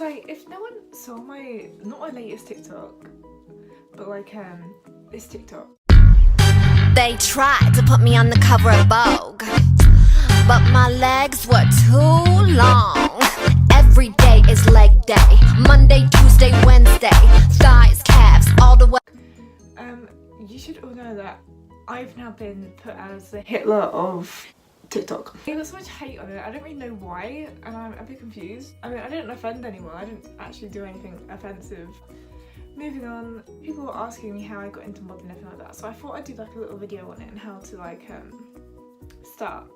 So if no one saw my, not my latest TikTok, but like this TikTok. They tried to put me on the cover of Vogue, but my legs were too long. Every day is leg day, Monday, Tuesday, Wednesday, thighs, calves, all the way. You should all know that I've now been put as the Hitler of TikTok. I got so much hate on it, I don't really know why, and I'm a bit confused. I mean, I didn't offend anyone, I didn't actually do anything offensive. Moving on, people were asking me how I got into modelling and everything like that, so I thought I'd do like a little video on it and how to like start.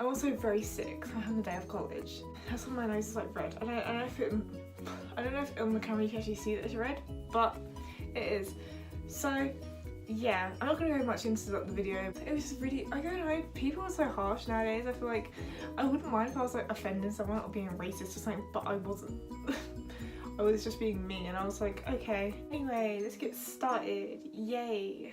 I'm also very sick, so I'm on the day of college. That's why my nose is like red. I don't know if on the camera you can actually see that it's red, but it is. So yeah, I'm not going to go much into the video. It was just really, I don't know, people are so harsh nowadays. I feel like I wouldn't mind if I was like offending someone or being racist or something, but I wasn't. I was just being me, and I was like, okay. Anyway, let's get started. Yay.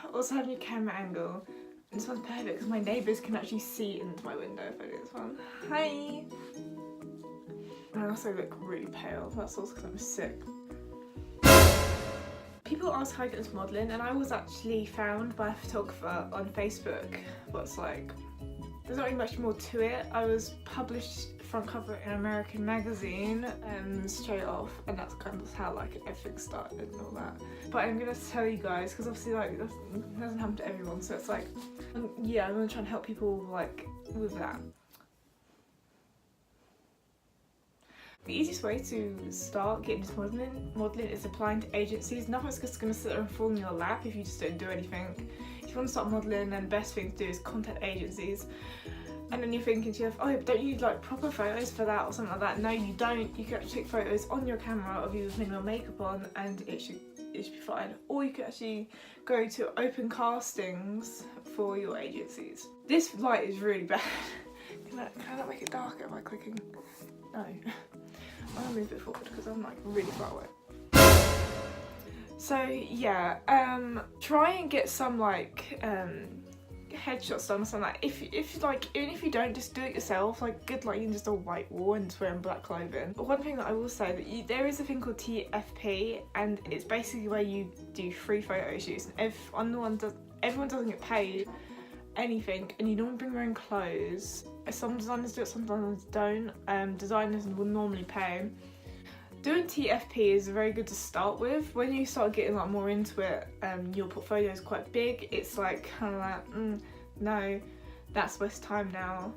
I also have a new camera angle. This one's perfect because my neighbours can actually see into my window if I do this one. Hi! I also look really pale. That's also because I'm sick. People ask how I get into modelling, and I was actually found by a photographer on Facebook. But it's like, there's not really much more to it. I was published front cover in an American magazine straight off, and that's kind of how like everything started and all that. But I'm gonna tell you guys, because obviously like that doesn't happen to everyone, so it's like, yeah, I'm gonna try and help people like with that. The easiest way to start getting into modelling is applying to agencies. Nothing's just going to sit there and fall in your lap if you just don't do anything. If you want to start modelling, then the best thing to do is contact agencies. And then you're thinking to yourself, oh, don't you like proper photos for that or something like that? No, you don't. You can actually take photos on your camera of you with minimal makeup on, and it should be fine. Or you can actually go to open castings for your agencies. This light is really bad. Can I not make it darker by clicking? No. I'm gonna move it forward because I'm like really far away. So yeah, try and get some like headshots done or something like. If like, even if you don't, just do it yourself. Like good lighting, just a white wall and just wearing black clothing. One thing that I will say that there is a thing called TFP, and it's basically where you do free photo shoots. And if everyone doesn't get paid anything, and you normally bring your own clothes. Some designers do it, some designers don't. Designers will normally pay. Doing TFP is very good to start with. When you start getting like more into it, your portfolio is quite big. It's like kind of like, no, that's waste time now,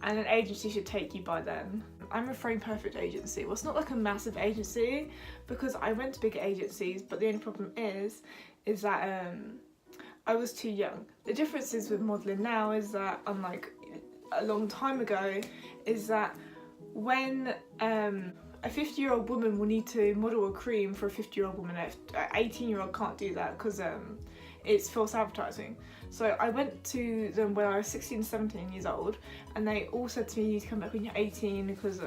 and an agency should take you by then. I'm a Frame Perfect agency. Well, it's not like a massive agency because I went to bigger agencies, but the only problem is that I was too young. The difference is with modelling now is that, unlike a long time ago, is that when a 50-year-old woman will need to model a cream for a 50-year-old woman, an 18-year-old can't do that because it's false advertising. So I went to them when I was 16, 17 years old, and they all said to me, you need to come back when you're 18 because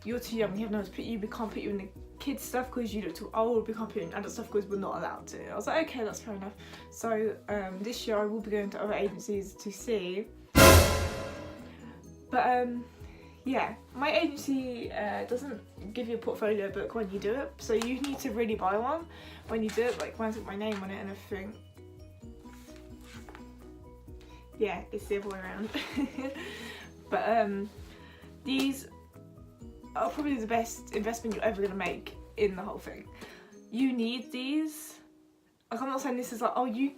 you're too young, we have nowhere to put you, we can't put you in the kids stuff because you look too old, we can't put you in adult stuff because we're not allowed to. I was like, okay, that's fair enough. So this year I will be going to other agencies to see. But yeah, my agency doesn't give you a portfolio book when you do it, so you need to really buy one when you do it. Like mine's got my name on it and everything. Yeah, it's the other way around. But these are probably the best investment you're ever going to make in the whole thing. You need these. Like, I'm not saying this is like, oh, you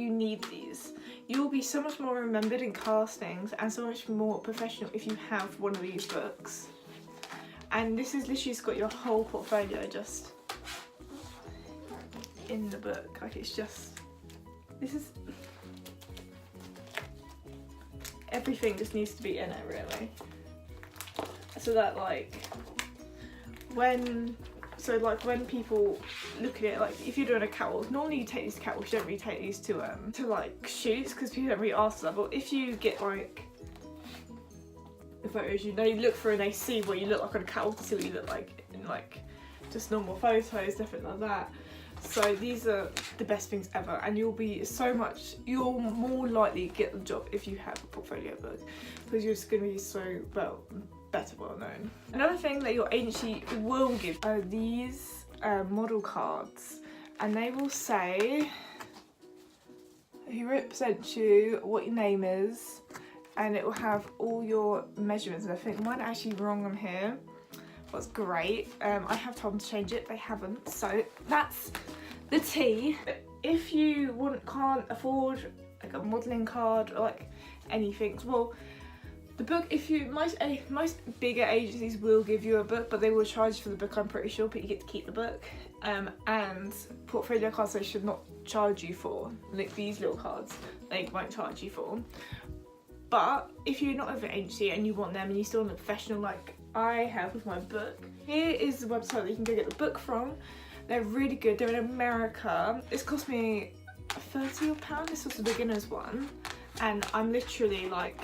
need these. You'll be so much more remembered in castings and so much more professional if you have one of these books. And this is literally just got your whole portfolio just in the book. Like, it's just, this is, everything just needs to be in it, really. So that like, when people look at it, like if you're doing a catwalk, normally you take these catwalks, you don't really take these to like shoots because people don't really ask for that. But if you get like the photos, you know, you look through and they see what you look like on a catwalk to see what you look like in like just normal photos, different like that. So these are the best things ever, and you'll more likely get the job if you have a portfolio book, because you're just going to be so, well, better well known. Another thing that your agency will give are these model cards, and they will say who represents you, what your name is, and it will have all your measurements. And I think mine are actually wrong on here. That's great. I have told them to change it, they haven't, so that's the tea. If you can't afford like a modelling card or like anything, well, the book, most bigger agencies will give you a book, but they will charge for the book, I'm pretty sure, but you get to keep the book. And portfolio cards they should not charge you for, like these little cards, they won't charge you for. But if you're not of an agency and you want them and you still want a professional like I have with my book, here is the website that you can go get the book from. They're really good, they're in America. It's cost me £30 this was the beginner's one, and I'm literally like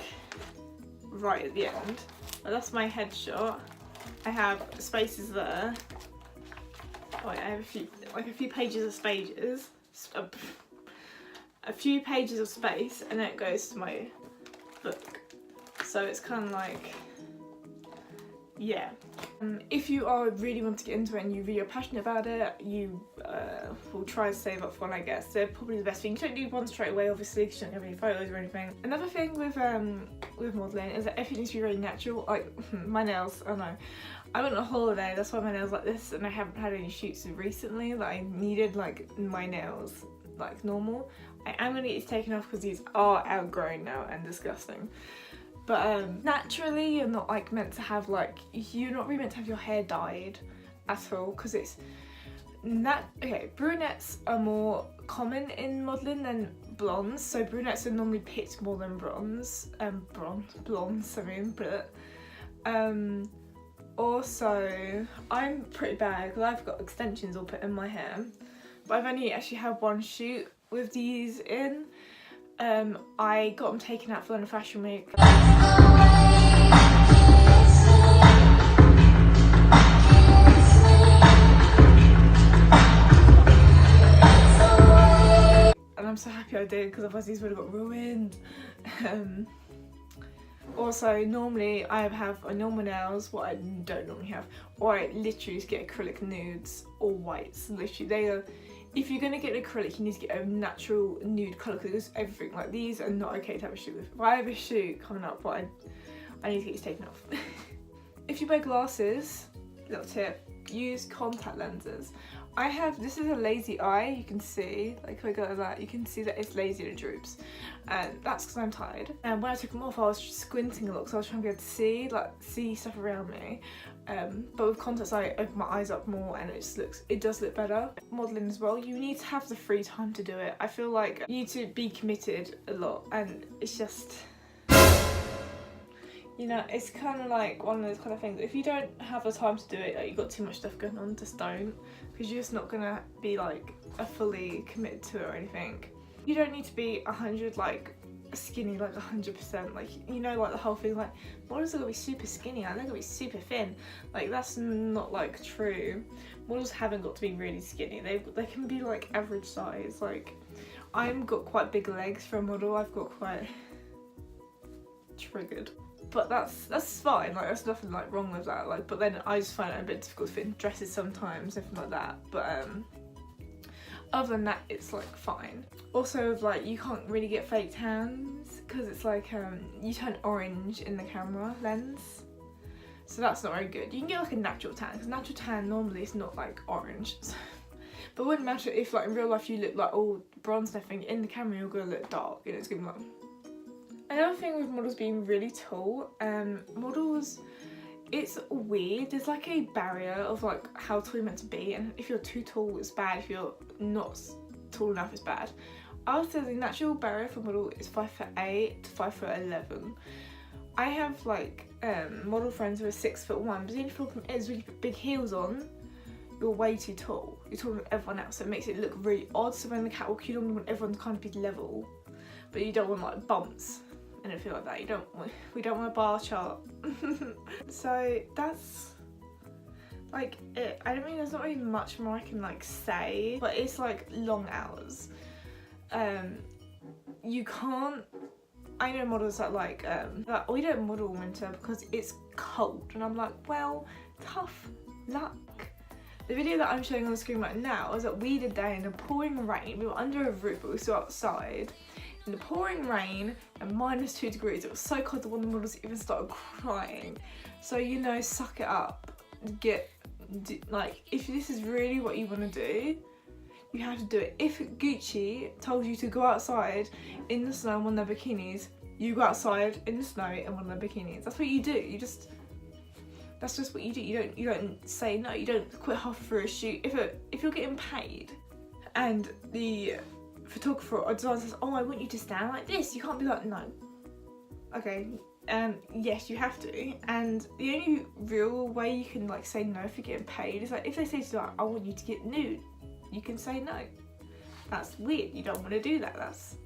right at the end. But that's my headshot. I have spaces there. Oh, I have a few pages of spaces. A few pages of space, and then it goes to my book. So it's kind of like, yeah. If you are really want to get into it and you really are passionate about it, you will try to save up for one, I guess. They're probably the best thing. You don't do one straight away, obviously, because you don't have any photos or anything. Another thing with modelling is that everything needs to be very natural. Like my nails, I know. I went on a holiday, that's why my nails like this, and I haven't had any shoots recently that I needed like my nails like normal. I am going to get these taken off because these are outgrown now and disgusting. But naturally you're not like meant to have like, you're not really meant to have your hair dyed at all, because it's okay, brunettes are more common in modelling than blondes, so brunettes are normally picked more than blondes, blondes I mean, but also I'm pretty bad because I've got extensions all put in my hair, but I've only actually had one shoot with these in. I got them taken out for the fashion week. And I'm so happy I did, because otherwise these would have got ruined. Also, normally I have a normal nails, what I don't normally have, or I literally just get acrylic nudes or whites. Literally, they are. If you're gonna get acrylic, you need to get a natural nude colour, because everything like these are not okay to have a shoot with. If I have a shoot coming up, I need to get these taken off. If you wear glasses, little tip, use contact lenses. This is a lazy eye, you can see, like if I go like that, you can see that it's lazy and it droops. And that's because I'm tired. And when I took them off, I was squinting a lot because I was trying to be able to see stuff around me. But with contacts, I open my eyes up more and it does look better. Modelling as well, you need to have the free time to do it. I feel like you need to be committed a lot, and it's just, you know, it's kind of like one of those kind of things. If you don't have the time to do it, like you've got too much stuff going on, just don't, because you're just not gonna be like fully committed to it or anything. You don't need to be 100 like skinny, like 100%, like, you know, like the whole thing like models are gonna be super skinny, like they're gonna be super thin. Like that's not like true. Models haven't got to be really skinny. They can be like average size. Like I've got quite big legs for a model. I've got quite triggered. But that's fine, like there's nothing like wrong with that, like, but then I just find it a bit difficult to fit in dresses sometimes, anything like that. But other than that, it's like fine. Also, like, you can't really get fake tans because it's like you turn orange in the camera lens, so that's not very good. You can get like a natural tan, because natural tan normally is not like orange. But it wouldn't matter if like in real life you look like all bronze and everything, in the camera you're gonna look dark, you know, it's gonna be like. Another thing with models being really tall, models, it's weird. There's like a barrier of like how tall you're meant to be, and if you're too tall it's bad, if you're not tall enough it's bad. I would say the natural barrier for model is 5'8" to 5'11". I have like model friends who are 6'1", but the only problem is when you put big heels on, you're way too tall. You're taller than everyone else, so it makes it look really odd. So when the catwalk, you don't want everyone to kind of be level, but you don't want like bumps and everything like that. We don't want a bar chart. So that's like it. I mean, there's not really much more I can like say, but it's like long hours. You can't I know models that like, we don't model in winter because it's cold. And I'm like, well, tough luck. The video that I'm showing on the screen right now is that we did that in the pouring rain. We were under a roof, but we were still outside. In the pouring rain and -2 degrees. It was so cold that one of the models even started crying. So, you know, suck it up. Like, if this is really what you want to do, you have to do it. If Gucci told you to go outside in the snow in one of their bikinis, you go outside in the snow in one of their bikinis. That's what you do. That's just what you do. You don't say no. You don't quit half for a shoot. If you're getting paid, and the photographer or designer says, "Oh, I want you to stand like this," you can't be like, "No." Okay. Yes, you have to. And the only real way you can like say no if you're getting paid is like if they say to you, like, "I want you to get nude," you can say no. That's weird. You don't want to do that. That's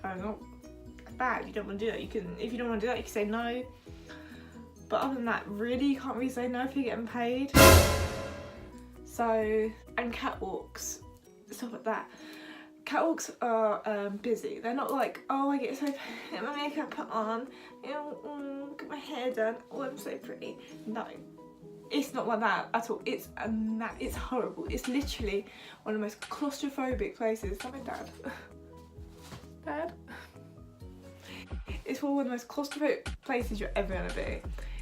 kind of bad. You don't want to do that. If you don't want to do that, you can say no. But other than that, really, you can't really say no if you're getting paid. So, and catwalks, stuff like that. Catwalks are busy. They're not like, oh, I get my makeup put on, get my hair done, oh, I'm so pretty. No, it's not like that at all. It's horrible. It's literally one of the most claustrophobic places. Tell my dad. Dad? It's one of the most claustrophobic places you're ever gonna be.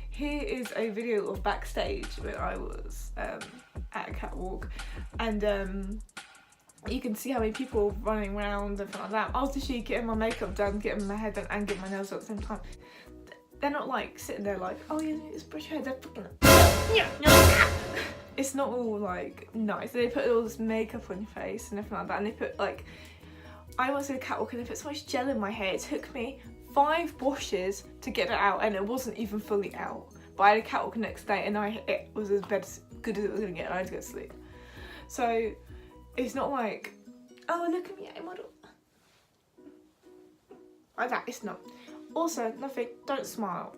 Here is a video of backstage when I was at a catwalk, and you can see how many people running around and stuff like that. I was literally getting my makeup done, getting my hair done, and getting my nails done at the same time. They're not like sitting there like, oh yeah, it's brush your hair. They're fucking. It's not all like nice. They put all this makeup on your face and everything like that, and they put like. I went to the catwalk and they put so much gel in my hair. It took me 5 washes to get it out, and it wasn't even fully out. But I had a catwalk the next day, and it was as good as it was gonna get, and I had to go to sleep. So it's not like, oh, look at me, I'm a model. Like that, it's not. Also, nothing, don't smile.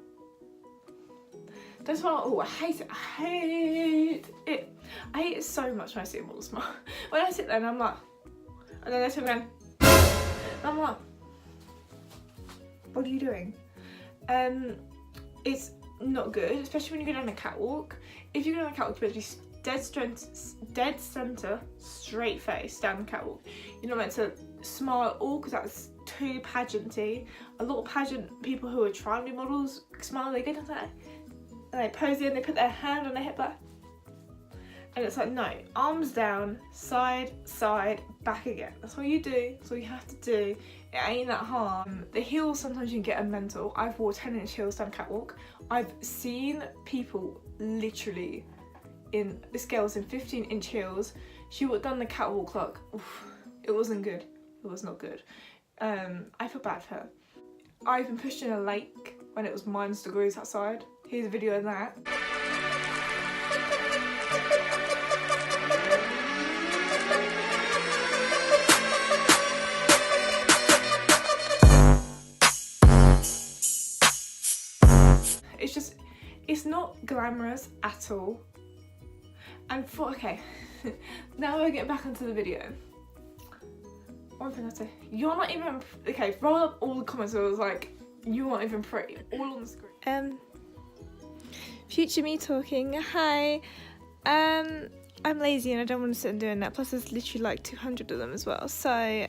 Don't smile. Oh, I hate it. I hate it. I hate it so much when I see a model smile. When I sit there and I'm like, and then I turn around, and I'm like, what are you doing? It's not good, especially when you go down a catwalk. If you go down a catwalk, you're supposed to be dead centre, straight face down the catwalk. You're not meant to smile at all because that's too pageanty. A lot of pageant people who are trying to be models smile. They go down there and they pose in, they put their hand on their hip like, and it's like, no, arms down, side, back again. That's what you do. That's what you have to do. It ain't that hard. The heels, sometimes you can get a mental. I've wore 10-inch heels down catwalk. I've seen people literally this girl was in 15-inch heels. She walked down the catwalk like, oof, it wasn't good. It was not good. I feel bad for her. I've been pushed in a lake when it was -degrees outside. Here's a video of that. It's not glamorous at all. And okay, now we're getting back onto the video. One thing I say, you're not even, okay, roll up all the comments where it was like, you aren't even pretty, all on the screen. Future me talking, hi. I'm lazy and I don't want to sit and doing that, plus there's literally like 200 of them as well, so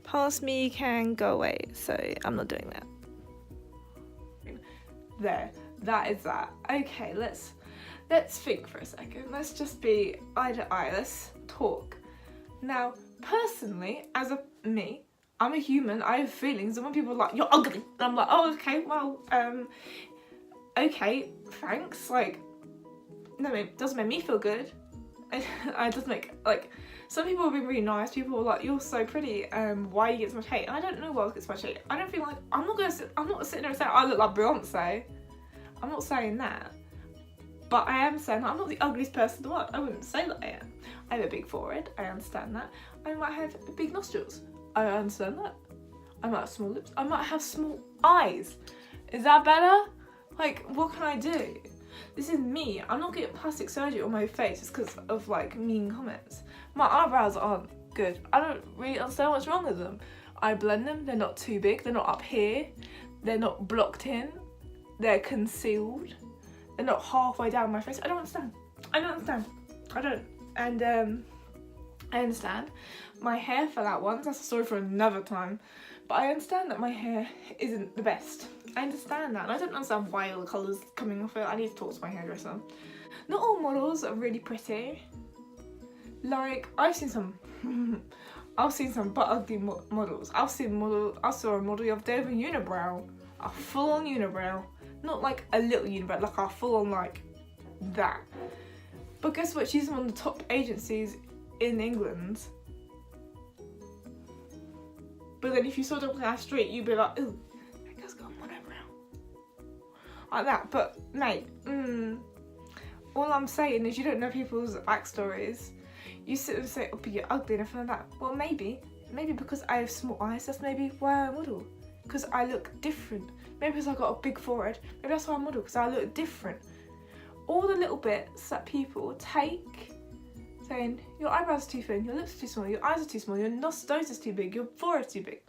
past me can go away, so I'm not doing that. There, that is that. Okay, let's think for a second. Let's just be eye to eye. Let's talk. Now, personally, as me, I'm a human. I have feelings, and when people are like, "You're ugly," and I'm like, "Oh, okay, well, okay, thanks." Like, no, it doesn't make me feel good. It doesn't make, like, some people have been really nice. People are like, "You're so pretty. Why you get so much hate?" And I don't know why I get so much hate. I don't feel like I'm not sitting there and saying I look like Beyonce. I'm not saying that. But I am saying that I'm not the ugliest person in the world. I wouldn't say that I am. I have a big forehead. I understand that. I might have big nostrils. I understand that. I might have small lips. I might have small eyes. Is that better? Like, what can I do? This is me. I'm not getting plastic surgery on my face just because of like mean comments. My eyebrows aren't good. I don't really understand what's wrong with them. I blend them, they're not too big, they're not up here, they're not blocked in, they're concealed, they're not halfway down my face. I don't understand. I don't. And I understand my hair fell out once, that's a story for another time, but I understand that my hair isn't the best. I understand that, and I don't understand why all the colours coming off it. I need to talk to my hairdresser. Not all models are really pretty. Like, I've seen some butt ugly models. I saw a model the other day with a unibrow, a full-on unibrow, not like a little unibrow, like a full-on like that. But guess what? She's one of the top agencies in England. But then if you saw her on the street, you'd be like, ooh, that girl's got a monobrow. Like that. But mate, all I'm saying is you don't know people's backstories. You sit and say, oh, but you're ugly and everything like that. Well, maybe because I have small eyes, that's maybe why I model. Because I look different. Maybe because I've got a big forehead. Maybe that's why I model, because I look different. All the little bits that people take, saying your eyebrows are too thin, your lips are too small, your eyes are too small, your nose is too big, your forehead's too big.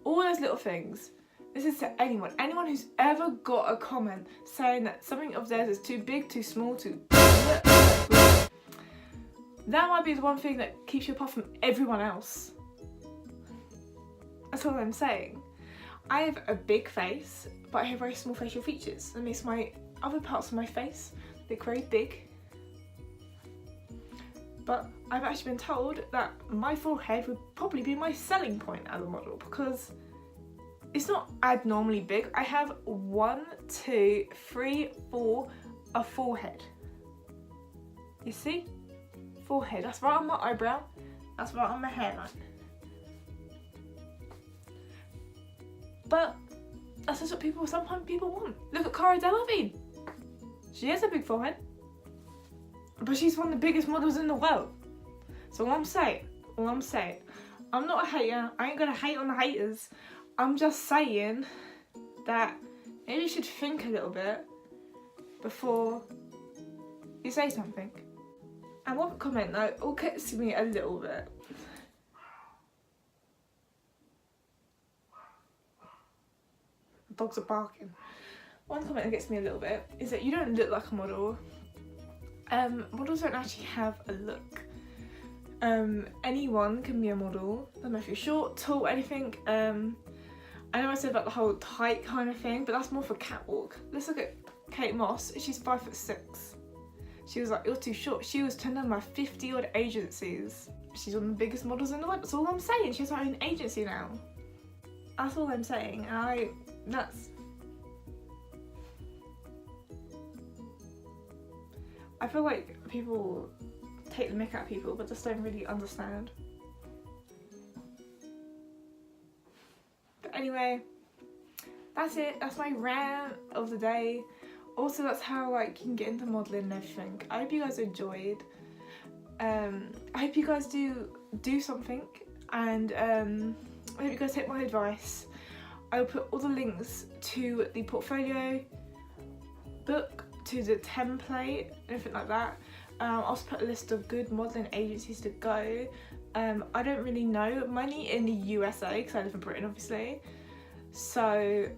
All those little things. This is to anyone who's ever got a comment saying that something of theirs is too big, too small, too... That might be the one thing that keeps you apart from everyone else. That's all I'm saying. I have a big face, but I have very small facial features. That makes my other parts of my face look very big. But I've actually been told that my forehead would probably be my selling point as a model, because it's not abnormally big. I have 1, 2, 3, 4, a forehead. You see? Forehead. That's right on my eyebrow. That's right on my hairline. But that's just what sometimes people want. Look at Cara Delevingne. She has a big forehead, but she's one of the biggest models in the world. So all I'm saying, I'm not a hater. I ain't gonna hate on the haters. I'm just saying that maybe you should think a little bit before you say something. And one comment that all gets me a little bit. Dogs are barking. One comment that gets me a little bit is that you don't look like a model. Models don't actually have a look. Anyone can be a model. Doesn't matter if you're short, tall, anything. I know I said about the whole height kind of thing, but that's more for catwalk. Let's look at Kate Moss. She's 5'6". She was like, you're too short. She was turned on by 50 odd agencies. She's one of the biggest models in the world. That's all I'm saying. She has her own agency now. That's all I'm saying. I feel like people take the mick out of people but just don't really understand. But anyway, that's it. That's my rant of the day. Also, that's how like you can get into modelling and everything. I hope you guys enjoyed. I hope you guys do something, and I hope you guys take my advice. I'll put all the links to the portfolio book, to the template, anything like that. I'll also put a list of good modelling agencies to go. I don't really know many in the USA because I live in Britain, obviously. So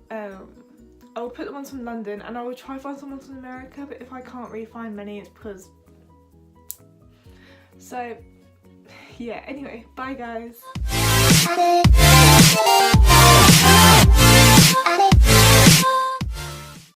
I'll put the ones from London, and I will try to find some ones from America, but if I can't really find many, it's because... So, yeah, anyway, bye guys.